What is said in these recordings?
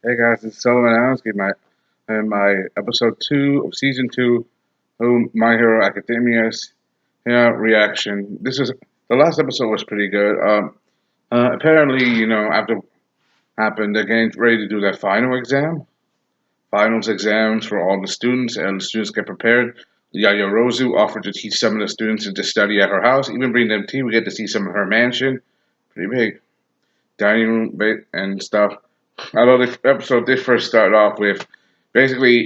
Hey guys, it's Sellavin my episode 2 of season 2 of My Hero Academia's reaction. This is the last episode was pretty good. Apparently, after happened, they're getting ready to do their finals exams for all the students, and the students get prepared. Yaoyorozu offered to teach some of the students to study at her house, even bring them tea. We get to see some of her mansion, pretty big dining room bit and stuff. Although the episode did first start off with basically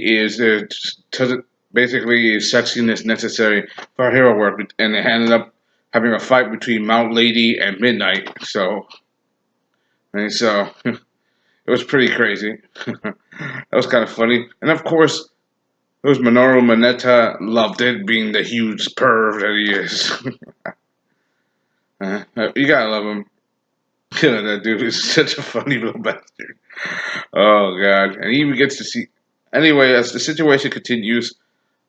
basically is sexiness necessary for hero work, and they ended up having a fight between Mount Lady and Midnight. So it was pretty crazy. That was kind of funny, and of course. It was Minoru Mineta loved it, being the huge perv that he is. You gotta love him. That dude is such a funny little bastard. Oh god, and he even gets to see. Anyway, as the situation continues,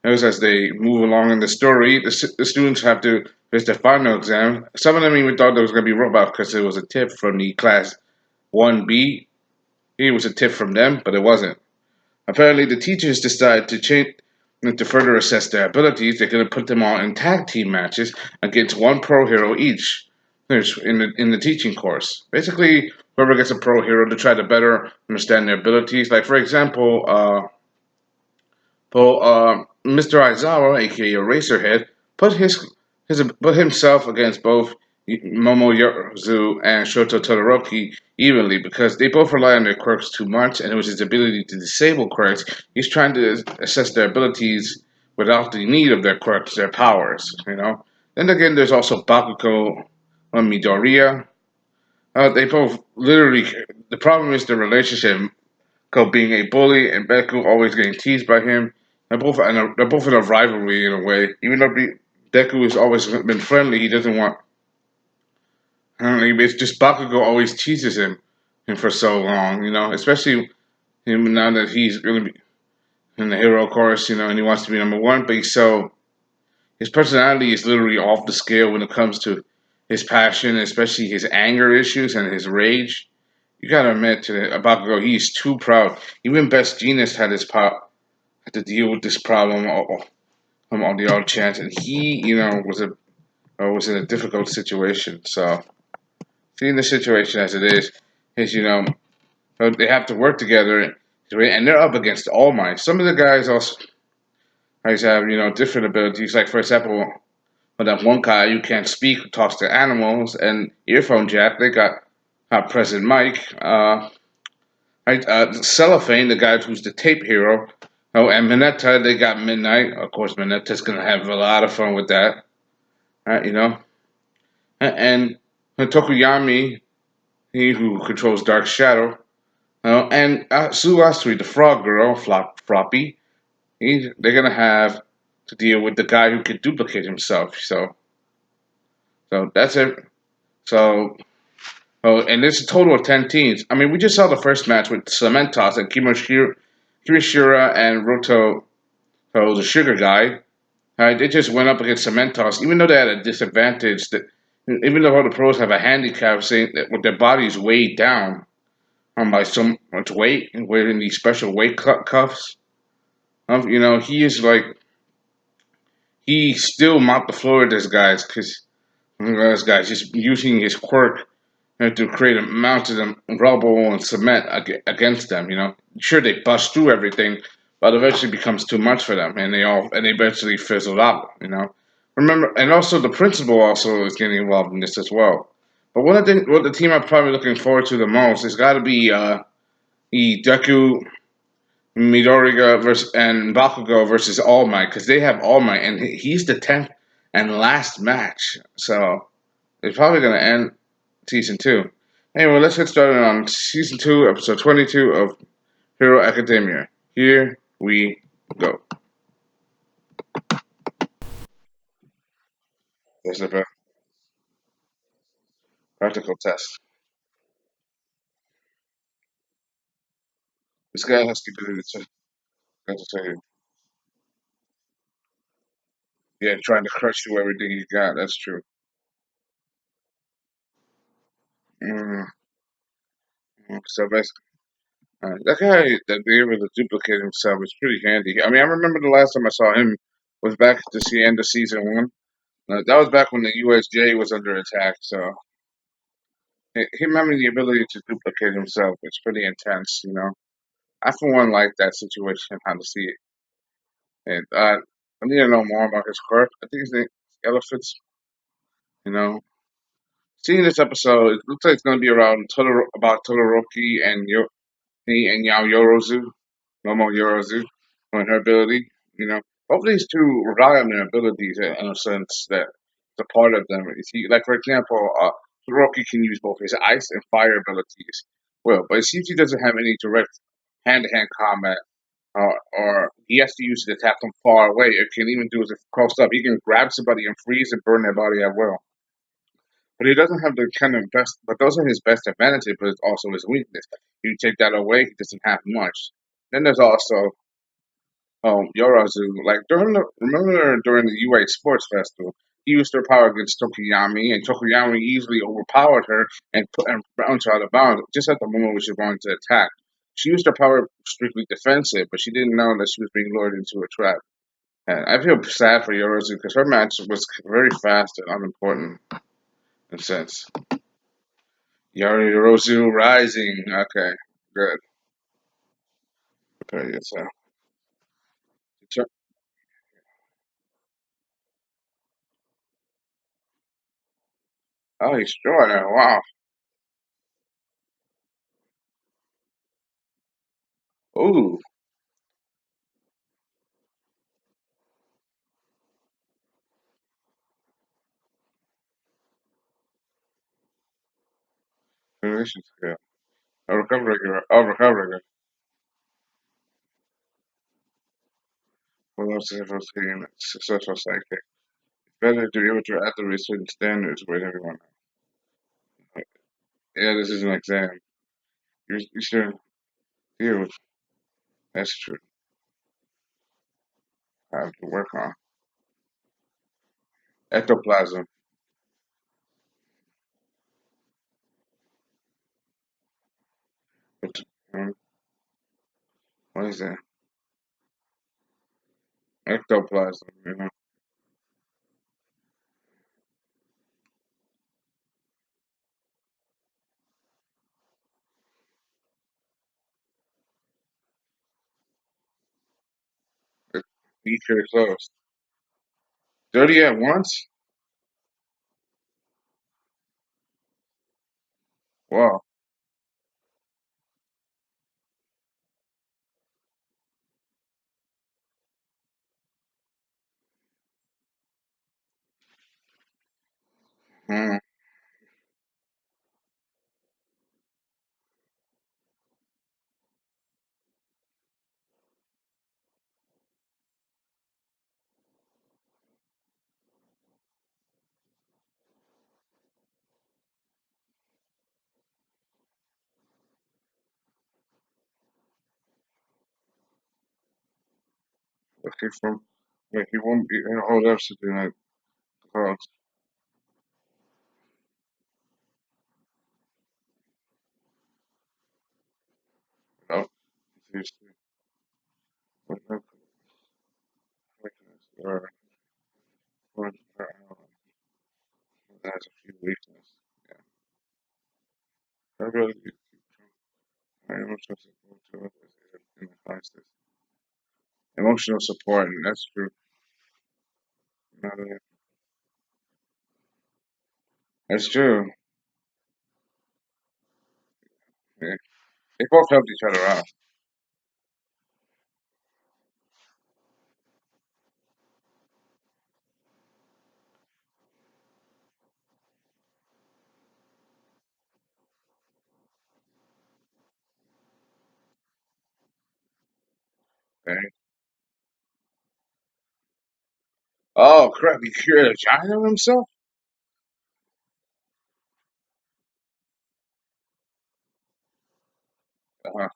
as they move along in the story, the students have to face their final exam. Some of them even thought there was going to be robots because it was a tip from the class 1B. It was a tip from them, but it wasn't. Apparently, the teachers decided to change to further assess their abilities. They're going to put them all in tag team matches against one pro hero each. There's in the teaching course. Basically, whoever gets a pro hero to try to better understand their abilities. Like for example, Mr. Aizawa, aka Eraserhead, put put himself against both Momoyozu and Shoto Todoroki evenly because they both rely on their quirks too much, and it was his ability to disable quirks. He's trying to assess their abilities without the need of their quirks, their powers. Then again, there's also Bakugo and Midoriya. They both literally. The problem is the relationship. Ko being a bully and Deku always getting teased by him. They're both in a rivalry in a way. Even though Deku has always been friendly, he doesn't want. I don't know, it's just Bakugo always teases him for so long. Especially him now that he's going to be in the hero course. And he wants to be number one. But his personality is literally off the scale when it comes to his passion, especially his anger issues and his rage. You gotta admit to Bakugo, he's too proud. Even Best Genius had to deal with this problem on the odd chance, and he, was in a difficult situation. So, seeing the situation as it is they have to work together, and they're up against All Might. Some of the guys also guys have different abilities. Like for example, with that one guy who can't speak, who talks to animals, and Earphone Jack, they got President Mike. Cellophane, the guy who's the tape hero. Oh, and Mineta, they got Midnight. Of course, Mineta's gonna have a lot of fun with that. You know. And Tokoyami, he who controls Dark Shadow. And Suasui, the frog girl, Floppy. They're gonna have to deal with the guy who can duplicate himself. So that's it. So, and there's a total of 10 teams. I mean, we just saw the first match with Cementoss and Kirishima and Roto, the sugar guy. They just went up against Cementoss, even though they had a disadvantage. That even though all the pros have a handicap, saying that with their bodies weighed down by so much weight and wearing these special weight cuffs, he is like he still mopped the floor with these guys because this guy's just using his quirk to create a mountain of rubble and cement against them. Sure they bust through everything, but eventually becomes too much for them, and they eventually fizzle out. Remember, and also the principal also is getting involved in this as well. But what the team I'm probably looking forward to the most has got to be Deku, Midoriya versus and Bakugo versus All Might because they have All Might and he's the 10th and last match. So it's probably going to end season 2. Anyway, let's get started on season 2, episode 22 of Hero Academia. Here we go. There's a practical test. This guy has to do this. Got to tell you. Yeah, trying to crush through everything you got. That's true. Mm, so basically, That guy that be able to duplicate himself is pretty handy. I mean, I remember the last time I saw him was back at the end of season one. That was back when the USJ was under attack. So him having the ability to duplicate himself is pretty intense. I for one like that situation, how to see it. And I need to know more about his quirk. I think his name is Elephants. You know, seeing this episode, it looks like it's going to be around about Todoroki and and Yaoyorozu, Momo Yorozu, and her ability. You know, both of these two rely on their abilities in a sense that it's a part of them. You see, like for example, Todoroki can use both his ice and fire abilities. Well, but it seems he doesn't have any direct hand-to-hand combat, or he has to use it to attack from far away. It can even do it close up. He can grab somebody and freeze and burn their body at will. But he doesn't have the kind of best. But those are his best advantages, but it's also his weakness. You take that away, he doesn't have much. Then there's also Yorozu. Like remember during the UA Sports Festival, he used her power against Tokoyami, and Tokoyami easily overpowered her and put and bounced her out of bounds just at the moment when she was going to attack. She used her power strictly defensive, but she didn't know that she was being lured into a trap. And I feel sad for Yorozu because her match was very fast and unimportant in a sense. Yaoyorozu Rising. Okay, good. Prepare yourself. Oh, he's short. Wow. Ooh, relation skill. I'll recover. Well, that's successful psychic. Better to be able to add the certain standards with everyone. Yeah, this is an exam. You should deal with. That's true. I have to work on. Ectoplasm. But, what is that? Ectoplasm. Be very close. 30 at once? Wow. Hmm. Okay, from. Wait, he won't be. Hold up, something like. Oh, oh. Seriously. What weakness? Has a few weaknesses. Yeah. I really I emotional support to others in the crisis. Emotional support, and that's true. That's true. Yeah. They both helped each other out. Okay. Oh crap! He cured a giant of himself. Uh-huh.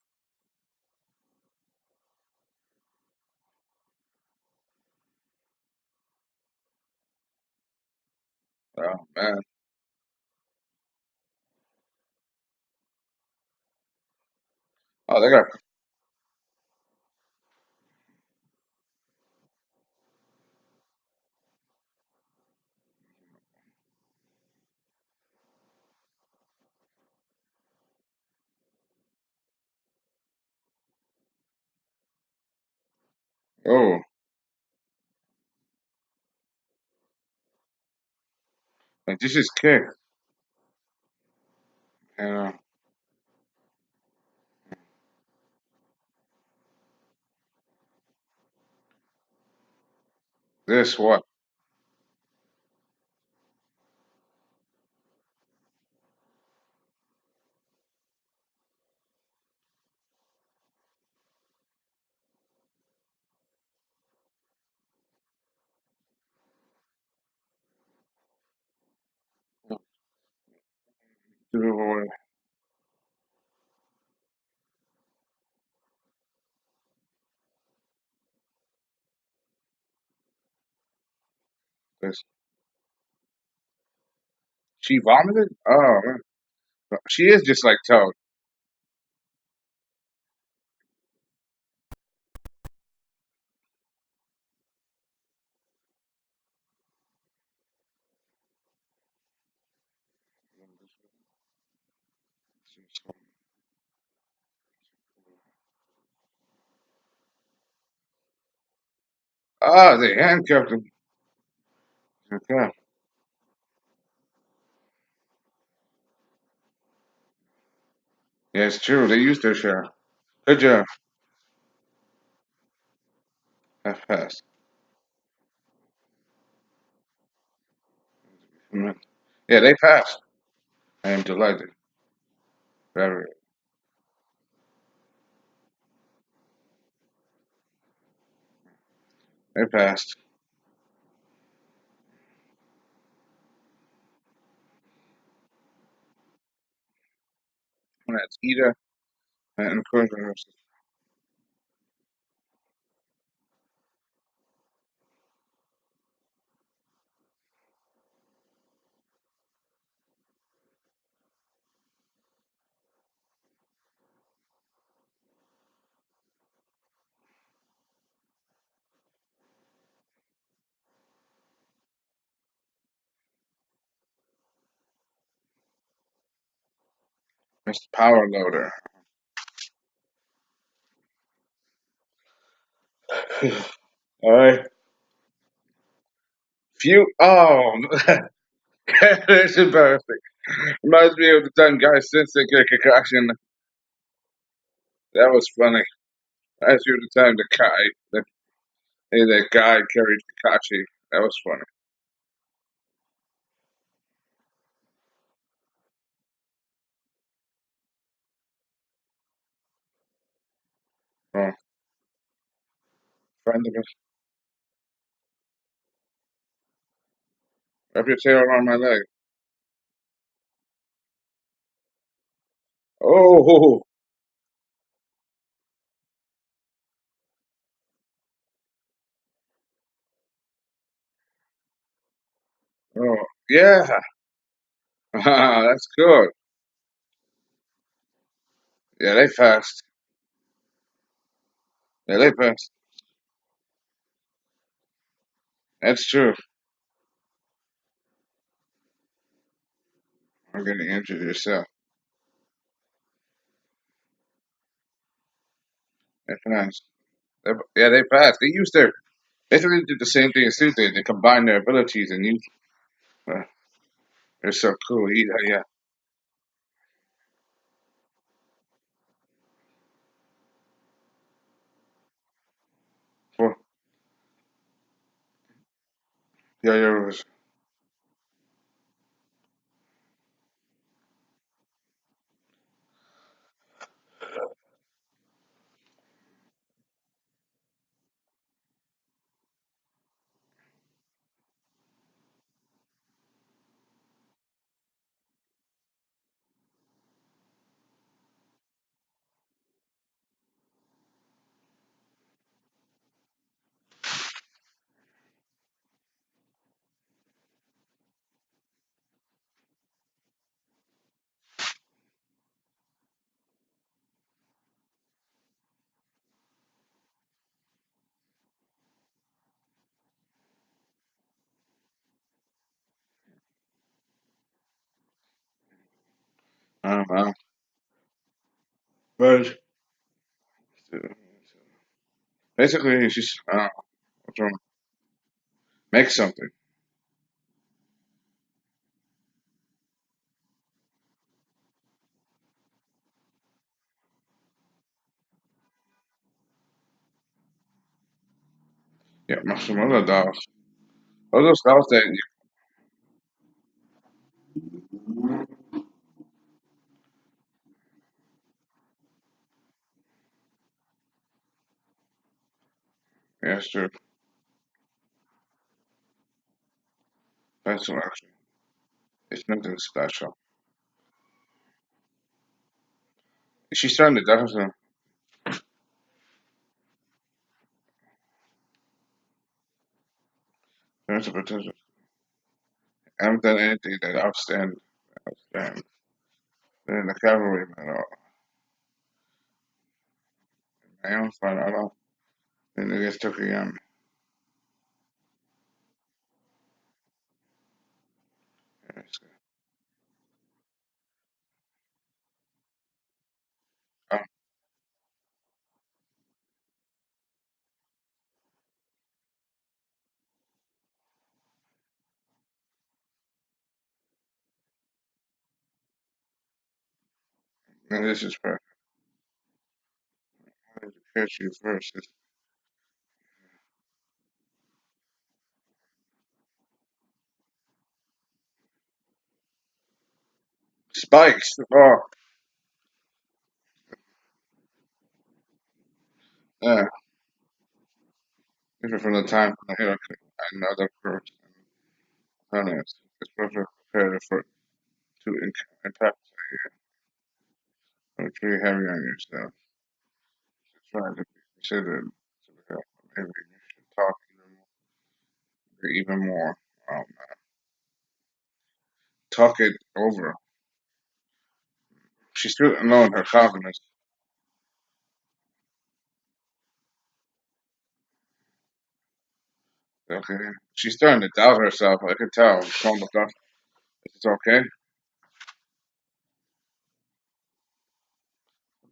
Oh man. Oh, they got. Oh, like this is kick. And this what? This. She vomited. Oh, man. She is just like Toad. Ah, they handcuffed him. Okay. Yeah, it's true. They used their share. Good job. Half past. Mm. Yeah, they passed. I am delighted. Very. They passed. And that's Ida. And of course, Mr. Power Loader. All right. Few. Oh, that's embarrassing. Reminds me of the time Guy Sensei get Kakashi. That was funny. Reminds me of the time that guy carried Kakashi. That was funny. Oh, friend of his. Wrap your tail around my leg. Oh, oh, yeah. That's good. Yeah, they fast. Yeah, they fast. That's true. I'm getting injured yourself. They fast. Yeah, they fast. They use their. Basically did the same thing as Sue did. They combine their abilities and use. Uh, they're so cool. Yeah, for Yaoyorozu. I don't know. But basically, she's trying to make something. Yeah, some other dolls. All those dolls that yeah, sure. That's actually. It's nothing special. She's starting to definitely. There's a potential. I haven't done anything that outstanding. Outstanding. Then the cavalry man. I don't find out. Then it gets Tokoyami. Yes. Um, and this is perfect. Kirshima versus Spikes. Oh, yeah. Even from the time when I hit another person. Honest. It's perfect prepared for to impact or too heavy on yourself. Try to be considered to help. Maybe you should talk even more. Um, talk it over. She's still low in her confidence. Okay. She's starting to doubt herself. I can tell. Calm down. It's okay.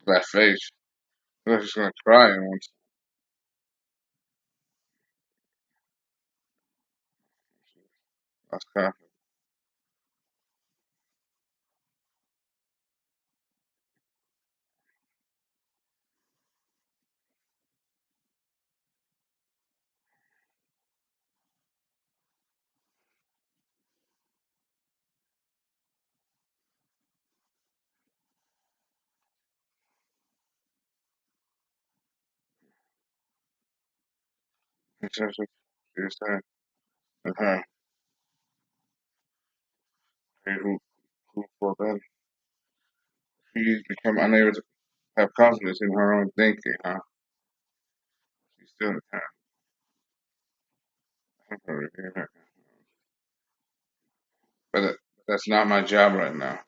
That face. Look, she's gonna cry and once that's confident. It's just she's saying that her who for then she's become unable to have confidence in her own thinking, huh? She's still can't. But that's not my job right now.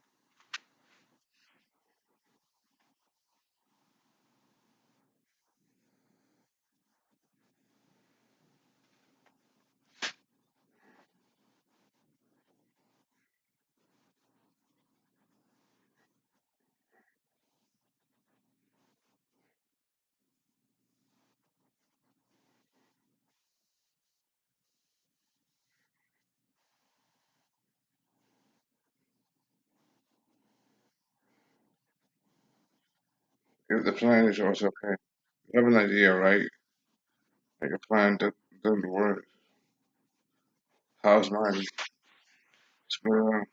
If the plan is also okay. You have an idea, right? Like a plan doesn't work. How's mine? Split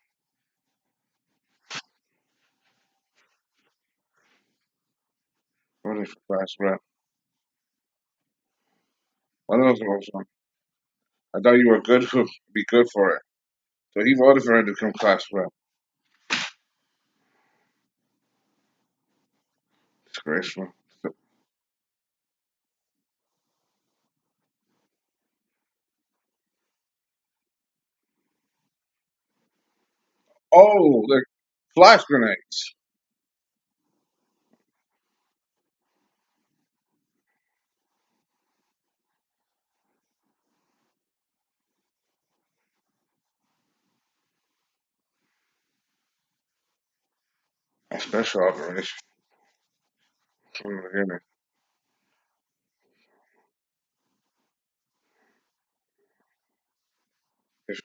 voting for class rep. One of those also. I thought you were good for be good for it. So he voted for her to become class rep. Disgraceful. So, oh, the flash grenades. A special operation from the beginning. If-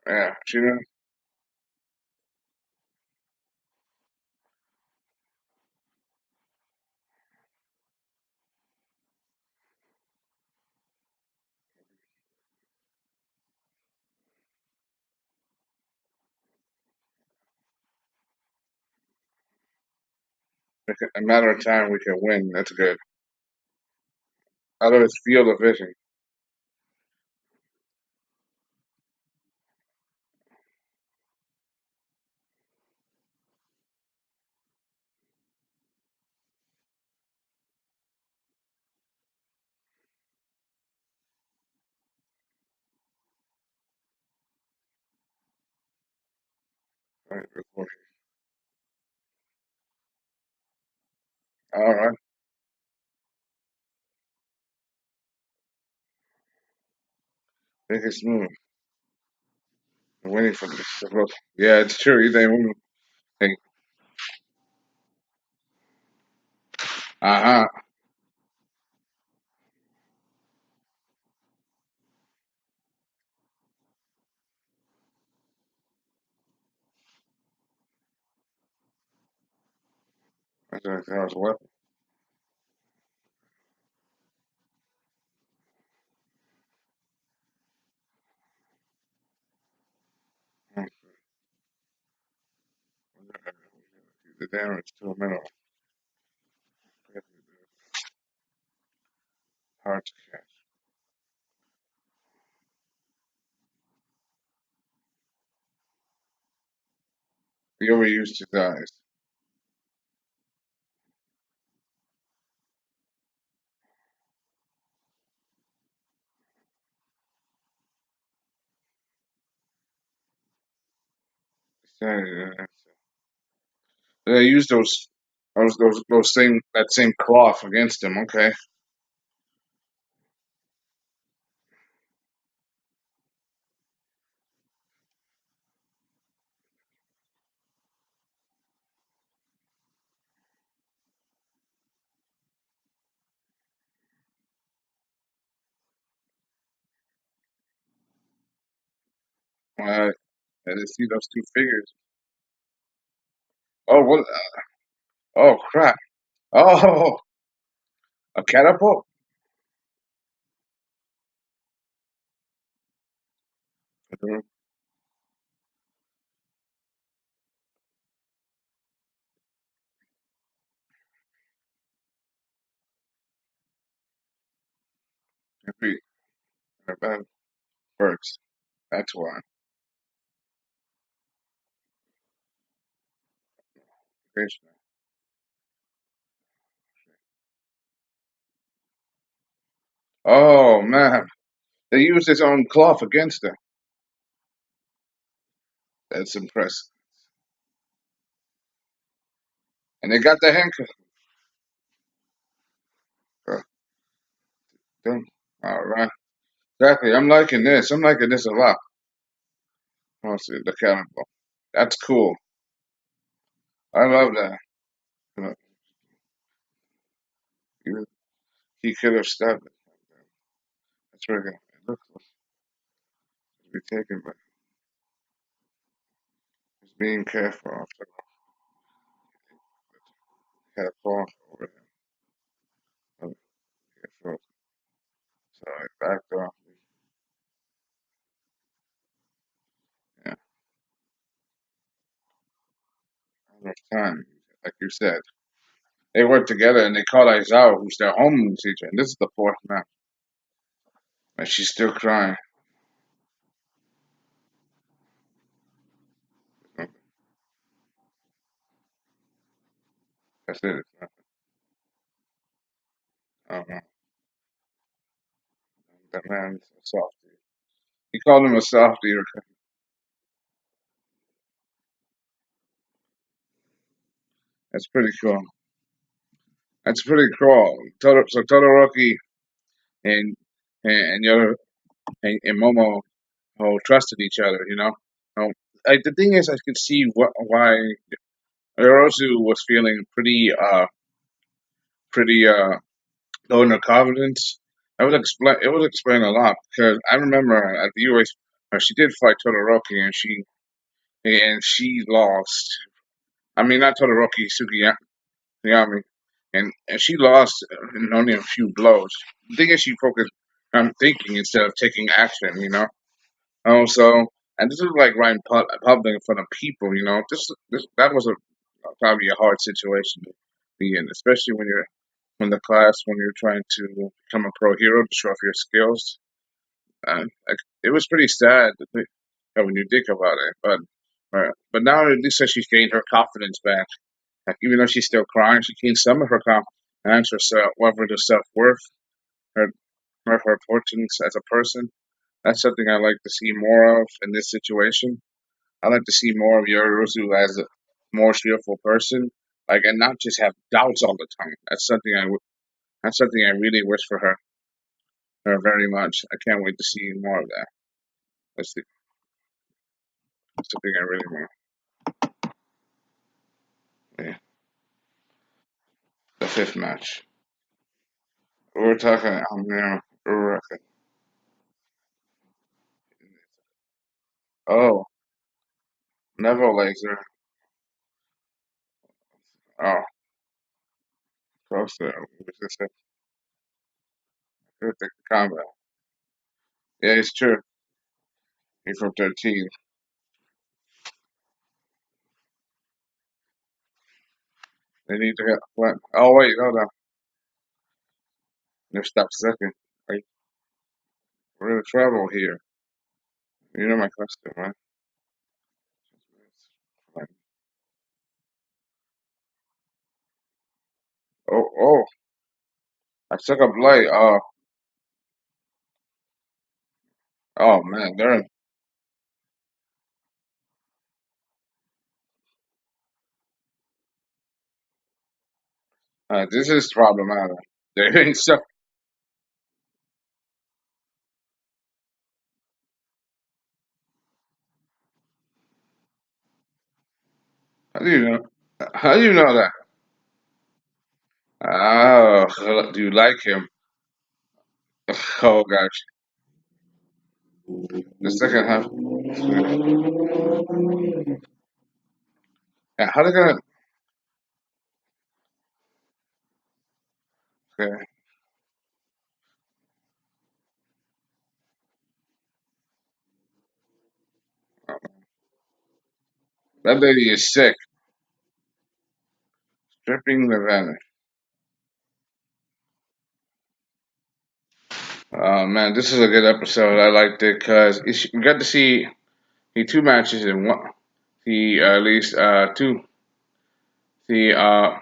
Yeah, she didn't. A matter of time, we can win. That's good. Out of his field of vision. Right before all right, biggest move. Waiting for this. Yeah, it's true. You think, hey, uh huh. That was what? The damage to a mineral. Hard to catch. He overused his eyes. Uh, They used those same that same cloth against him. Okay. And they see those two figures. Oh, what? Oh, crap. Oh, a catapult? Mhm. Maybe a bad birds. That's why. Krishna. Oh, man. They used his own cloth against him. That's impressive. And they got the handcuff. Uh, done. All right. Exactly. I'm liking this. I'm liking this a lot. Let's see, the cannibal. That's cool. I love that. You know, he could have stopped it. That's where it looks like to be taken, but he's being careful. So he had a fall over there. Oh, careful. So I backed off. Yeah, enough time. Like you said, they work together and they call Aizawa, who's their homeroom teacher. And this is the fourth match. And she's still crying. That's it. Uh, that man's a softie. He called him a softie. That's pretty cool. That's pretty cool. So Todoroki and and the other and Momo trusted each other. Um, the thing is, I could see why Orozu was feeling pretty low in her confidence. I would explain. It would explain a lot because I remember at the US, she did fight Todoroki and she lost. I mean, not Todoroki, Sugiyami, and she lost in only a few blows. The thing is, she focused on thinking instead of taking action. So and this is like right in public in front of people. This that was probably a hard situation to be in, especially when the class when you're trying to become a pro hero to show off your skills. Like, it was pretty sad when you think about it, but now at least that she's gained her confidence back. Like, even though she's still crying, she gained some of her confidence, herself, whatever the self worth, her her importance as a person. That's something I like to see more of in this situation. I like to see more of Yoruzu as a more cheerful person, like, and not just have doubts all the time. That's something I really wish for her very much. I can't wait to see more of that. That's the thing I really want. Yeah, the fifth match. We're talking Uraraka. Oh, Neville Laser. Oh, close there. What's this? Perfect combat. Yeah, it's true. He's from 13. They need to get what? Oh wait, hold on. They stop second. Like, we're in trouble here. You know my custom, right? Like, oh, I took up light. Oh man, this is problematic. They ain't so. How do you know? How do you know that? Oh, do you like him? Oh gosh, the second half. Yeah, how they gonna? Okay, that lady is sick. Stripping the vanish. Oh man, this is a good episode. I liked it because we got to see the two matches in one. The at least two. The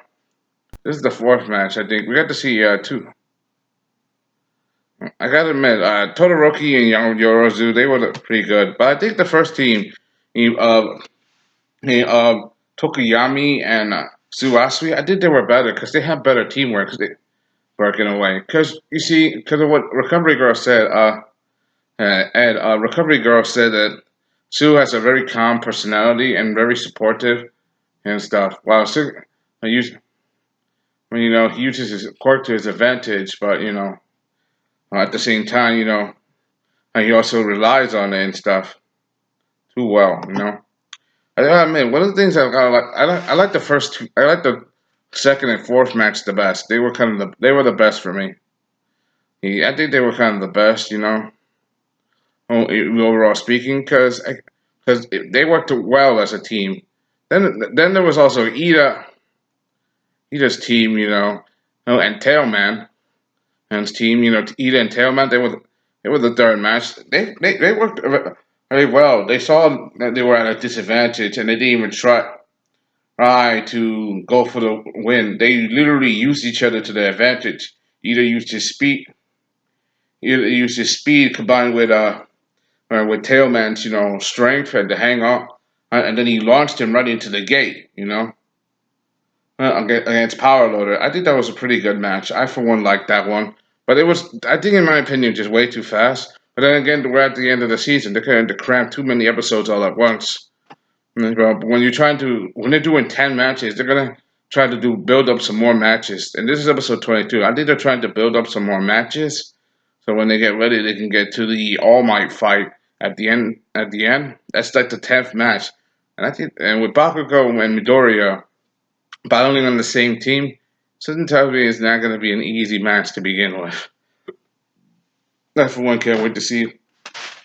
this is the fourth match. I think we got to see two. I gotta admit, Todoroki and Yaoyorozu, they were pretty good. But I think the first team, eh, uh, Tokoyami and Suasui, I think they were better because they have better teamwork. 'Cause they work in a way. Because you see, because of what Recovery Girl said, and Recovery Girl said that Sue has a very calm personality and very supportive and stuff. While Sue, he uses his quirk to his advantage, but at the same time, he also relies on it and stuff too well. I gotta admit, one of the things I like the first two, I like the second and fourth match the best. They were the best for me. I think they were kind of the best, overall speaking, because they worked well as a team. Then there was also Ida's team, and Tailman and his team, Ida and Tailman. They were the third match. They worked very well. They saw that they were at a disadvantage, and they didn't even try to go for the win. They literally used each other to their advantage. Ida used his speed. Ida used his speed combined with Tailman's, strength and to hang on, and then he launched him right into the gate, against Power Loader. I think that was a pretty good match. I, for one, liked that one. But it was, I think, in my opinion, just way too fast. But then again, we're at the end of the season. They're trying to cram too many episodes all at once. When you're trying to, when they're doing 10 matches, they're gonna try to do build up some more matches. And this is episode 22. I think they're trying to build up some more matches, so when they get ready, they can get to the All Might fight at the end. At the end, that's like the 10th match. And I think, and with Bakugo and Midoriya battling on the same team, something tells me it's not going to be an easy match to begin with. I, for one, can't wait to see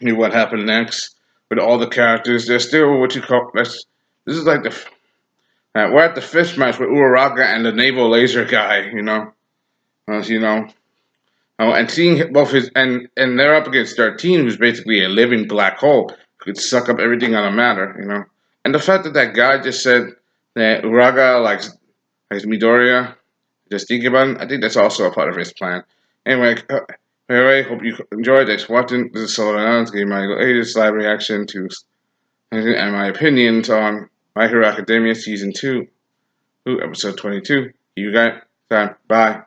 what happened next with all the characters. There's still what you call this is like the we're at the fifth match with Uraraka and the naval laser guy. You know. And seeing both his and they're up against 13, who's basically a living black hole who could suck up everything on a matter. And the fact that that guy just said that Uraga likes Midoriya, just thinking about it, I think that's also a part of his plan. Anyway, hope you enjoyed this. Watching this is Sellavin, gave my latest live reaction to and my opinions on My Hero Academia Season 2, episode 22. You got time. Bye.